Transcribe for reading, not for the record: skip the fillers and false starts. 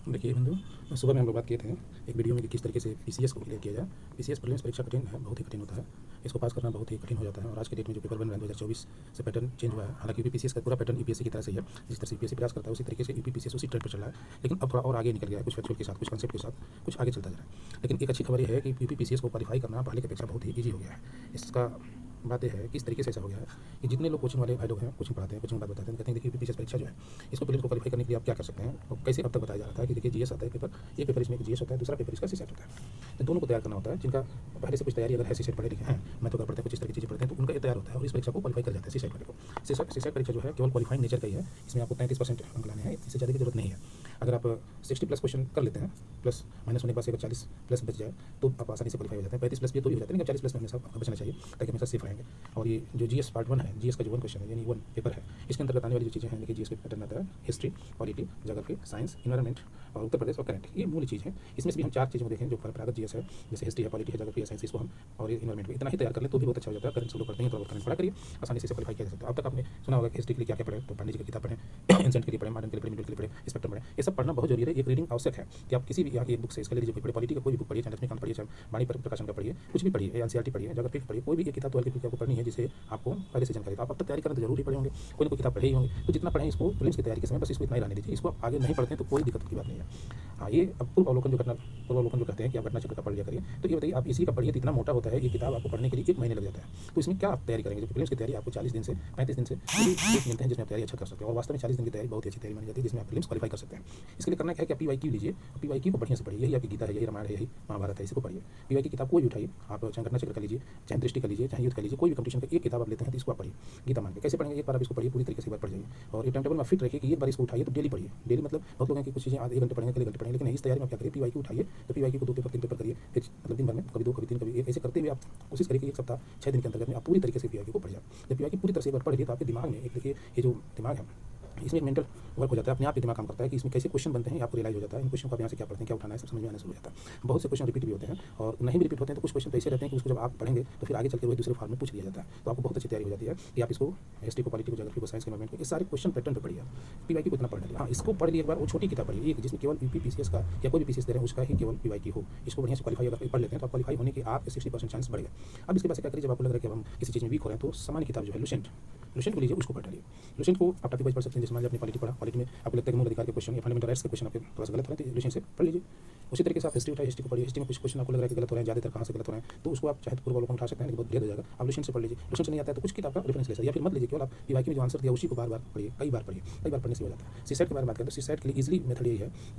देखिए बंधु, सुबह में हम लोग बात किए थे एक वीडियो में कि किस तरीके से पीसीएस को क्लियर किया जाए। पीसीएस प्रीलिम्स परीक्षा कठिन है, बहुत ही कठिन होता है। इसको पास करना बहुत ही कठिन हो जाता है और आज के डेट में जो पेपर बन रहा है 2024 से पैटर्न चेंज हुआ है। हालांकि यूपीपीसीएस का पूरा पैटर्न यूपीएससी की तरह से ही है। जिस तरह से यूपीएससी प्रयास करता है उसी तरीके से यूपीपीसीएस उसी ट्रेंड पर चल रहा है, लेकिन अब थोड़ा और आगे निकल गया है, कुछ फैक्चुअल के साथ, कुछ कंसेप्ट के साथ कुछ आगे चलता जा रहा है। लेकिन एक अच्छी खबर यह है कि यूपीपीसीएस को क्वालिफाई करना पहले की अपेक्षा बहुत ही ईजी हो गया है। इसका बात यह है कि इस तरीके से ऐसा हो गया है कि जितने लोग कोचिंग वाले भाई लोग हैं, कोचिंग पढ़ाते हैं, कोचिंग बात बताते हैं, कहते हैं देखिए यूपीपीसीएस परीक्षा जो है इसको प्रीलिम्स को क्वालिफाई करने के लिए आप क्या कर सकते हैं। और कैसे अब तक बताया जा रहा था कि देखिए जीएस आता है पेपर, ये पेपर इसमें जीएस होता है, दूसरा पेपर इसका सीसेट होता है। तो दोनों को तैयार करना होता है। जिनका पहले से कुछ तैयारी अगर है, सीसेट पढ़े लिखे हैं, मैं तो कर पढ़ते हैं, कुछ इस तरह की चीज़ें पढ़ते हैं, तो उनका ये तैयार होता है और इस परीक्षा को क्वालिफाई कर जाते हैं सीसेट वाले को। सीसेट परीक्षा जो है केवल क्वालिफाइंग नेचर का ही है। इसमें आपको 33% अंक लाने हैं, इससे ज़्यादा की जरूरत नहीं है। अगर आप 60+ क्वेश्चन कर लेते हैं, प्लस माइनस होने के बाद से अगर 40+ बच जाए तो आप आसानी से क्वालिफाई हो जाते हैं। 35+ भी तो भी हो जाते हैं, लेकिन 40+ में हमेशा आपका बचना चाहिए ताकि हमेशा सेफ रहेंगे। और ये जो जीएस पार्ट 1 है, जीएस का जो 1 क्वेश्चन है यानी 1 पेपर है, इसके अंतर्गत आने वाली जो चीज़ें हैं, देखिए जीएस के पैटर्न आता है history, polity, geography, science, environment और उत्तर प्रदेश और करंट, ये मूल चीज़ है। इसमें से भी हम 4 चीज़ों को देखें जो परंपरागत जीएस है, जैसे हिस्ट्री है, पॉलिटी है, ज्योग्राफी है, साइंस, इसको हम और इन्वायरमेंट इतना ही तैयार कर ले तो भी बहुत अच्छा हो जाता है। करंट सब लोग पढ़ते हैं तो करंट पढ़ा करिए, आसानी से क्वालिफाई किया जा सकता है। अब तक आपने सुना होगा कि हिस्ट्री के लिए क्या क्या पढ़े, तो पांडे जी की किताब पढ़ें, एंसेंट के लिए पढ़ें, मॉडर्न के लिए पढ़ें, मिडिल के लिए पढ़ें, स्पेक्ट्रम पढ़ें, ये सब पढ़ना बहुत जरूरी है। एक रीडिंग आवश्यक है कि आप किसी भी यहाँ की बुक से इसका ले लीजिए, पढ़े, पॉलिटी का कोई भी बुक पढ़िए, चाहे लक्ष्मीकांत पढ़िए, चाहे वाणी प्रकाशन का पढ़िए, कुछ भी पढ़िए, एनसीईआरटी पढ़िए, ज्योग्राफी पढ़िए, कोई भी एक किताब तो हल्की फुल्की आपको पढ़नी है जिसे आपको पहले से जानकारी। तो आप अब तक तैयारी करें तो जरूर ही पढ़े होंगे, कोई ना कोई किताब पढ़े ही होंगे। तो जितना पढ़ें इसको प्रीलिम्स की तैयारी के समय बस इसको इतना ही लाने दीजिए। इसको आप आगे नहीं पढ़ते हैं तो कोई दिक्कत की बात नहीं है। हाँ, ये अब पूर्वावलोकन जो कहते हैं कि आप घटना चक्र का पढ़ लिया करिए, तो ये बताइए आप इसी का पढ़िए तो इतना मोटा होता है, ये किताब आपको पढ़ने के लिए 1 महीने लग जाता है। तो इसमें क्या आप तैयारी करेंगे? जो प्रीलिम्स की तैयारी आपको 40 दिन से 35 दिन से मिलते हैं, जिसमें आप तैयारी अच्छा कर सकते हैं। और वास्तव में 40 दिन की तैयारी बहुत ही अच्छी तैयारी मानी जाती है, जिसमें आप प्रीलिम्स क्वालिफाई कर सकते हैं। इसके लिए करना क्या है कि आप पीवाईक्यू लीजिए, पीवाईक्यू को बढ़िया से पढ़िए। यही आपकी गीता है, यही रामायण है, यही महाभारत है, इसको पढ़िए। पीवाईक्यू किताब कोई भी उठाइए, आप चाहे घटना चक्र का लीजिए, चाहे दृष्टि का लीजिए, चाहे युद्ध का लीजिए, कोई भी कंपटीशन का एक किताब आप लेते हैं तो इसको आप पढ़िए। गीता मान के कैसे पढ़ेंगे? एक बार आप इसको पढ़िए, पूरी तरीके से एक बार पढ़ जाइए और एक टाइम टेबल में फिट रखिए कि एक बार इसको उठाइए तो डेली पढ़िए। डेली मतलब बहुत लोग हैं कि कुछ चीज़ें आधे घंटे पढ़ेंगे, कई घंटे पढ़ेंगे, लेकिन इस तैयारी में आप क्या करिए, पीवाईक्यू उठाइए तो पीवाईक्यू को 2 पेपर 3 पेपर करिए, फिर मतलब दिन भर में कभी 2 कभी 3 कभी 1 ऐसे करते हुए आप कोशिश करिए कि 1 सप्ताह 6 दिन के अंतर्गत में आप पूरी तरीके से पीवाईक्यू को पढ़ जाए। जब पीवाईक्यू पूरी तरह से एक बार पढ़ लिए तो आपके दिमाग में एक देखिए ये जो दिमाग है इसमें एक मेंटल वर्क हो जाता है, अपने आप ही दिमाग काम करता है कि इसमें कैसे क्वेश्चन बनते हैं, आपको रियलाइज हो जाता है। इन क्वेश्चन को आप यहाँ से क्या पढ़ते हैं, क्या उठाना है, सब समझ में आना शुरू हो जाता है। बहुत से क्वेश्चन रिपीट भी होते हैं और नहीं भी रिपीट होते हैं तो कुछ क्वेश्चन तो ऐसे रहते हैं कि उसको जब आप पढ़ेंगे तो फिर आगे चल के वही दूसरे फॉर्म में पूछ लिया जाता है। तो आपको बहुत अच्छी तैयारी हो जाती है कि आप इसको हिस्ट्री को, पॉलिटी को, ज्योग्राफी को, साइंस के इन्वायरमेंट को, ये सारे क्वेश्चन पैटर्न पर पढ़िए। पीवाईक्यू को इतना पढ़ लिया, हाँ इसको पढ़ लिया एक बार, वो छोटी किताब पढ़िए एक, जिसमें केवल यूपीपीसीएस का या कोई भी पीसीएस दे रहे हैं उसका ही केवल पीवाईक्यू हो। इसको बढ़िया से क्वालिफाई अगर पढ़ लेते हैं तो आप क्वालिफाई होने के आपके 60% चांस बढ़ेगा। अब इसके बाद क्या करिए, जब आपको लग रहा है कि हम किसी चीज़ में वीक हो रहे हैं तो सामान्य किताब जो है लुसेंट को लीजिए, उसको पढ़ लिया। लुसेंट को आप टॉपिक वाइज पढ़ सकते हैं। जैसे मान लीजिए आपने पॉलिटी पढ़ा, पॉलिटी में आपको लगता है कि मूल अधिकार के क्वेश्चन या फंडामेंटल राइट्स के क्वेश्चन आपके थोड़ा सा गलत हो रहे हैं तो लुसेंट से पढ़ लीजिए। उसी तरीके से आप हिस्ट्री उठाइए, हिस्ट्री को पढ़िए। हिस्ट्री में कुछ क्वेश्चन आपको लग रहा है कि गलत हो रहे हैं, ज़्यादातर कहाँ से गलत हो रहे हैं, तो उसको आप चाहे पूर्वावलोकन उठा सकते हैं, लेकिन बहुत भेद हो जाएगा। आप लुसेंट से पढ़ लीजिए। लुसेंट से नहीं आता है तो कुछ किताब का रेफरेंस ले सकते हैं, या फिर मत लीजिए, केवल आप पीवाईक्यू में जो आंसर दिया उसी को बार बार पढ़िए, कई बार पढ़िए, कई बार पढ़ने से हो जाता है। सीसेट के बारे में बात करें तो सीसेट के लिए इजीली मेथड यही है